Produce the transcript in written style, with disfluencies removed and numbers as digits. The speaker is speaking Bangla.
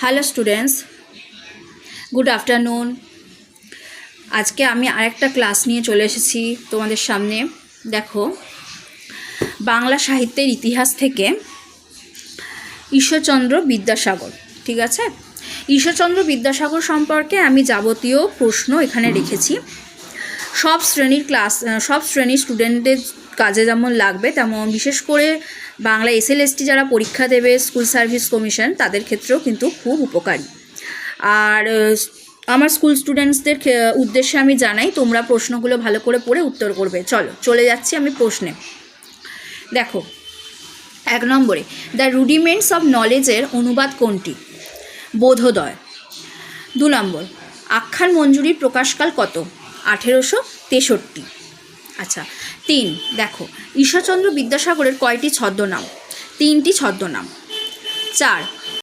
Hello students, good afternoon. আজকে আমি আরেকটা ক্লাস নিয়ে চলে এসেছি তোমাদের সামনে। দেখো, বাংলা সাহিত্যের ইতিহাস থেকে ঈশ্বরচন্দ্র বিদ্যাসাগর, ঠিক আছে? ঈশ্বরচন্দ্র বিদ্যাসাগর সম্পর্কে আমি যাবতীয় প্রশ্ন এখানে রেখেছি। সব শ্রেণীর স্টুডেন্টদের কাজে যেমন লাগবে, তেমন বিশেষ করে বাংলা SLST যারা পরীক্ষা দেবে, স্কুল সার্ভিস কমিশন, তাদের ক্ষেত্রেও কিন্তু খুব উপকারী। আর আমার স্কুল স্টুডেন্টসদের উদ্দেশ্যে আমি জানাই, তোমরা প্রশ্নগুলো ভালো করে পড়ে উত্তর করবে। চলে যাচ্ছি আমি প্রশ্নে। দেখো, 1 নম্বরে, দ্য রুডিমেন্টস অফ নলেজের অনুবাদ কোনটি? বোধোদয়। 2 নম্বর, আখ্যান মঞ্জুরির প্রকাশকাল কত? 1863। আচ্ছা। 3, দেখো, ঈশ্বরচন্দ্র বিদ্যাসাগরের কয়টি ছদ্মনাম? 3টি ছদ্মনাম। 4,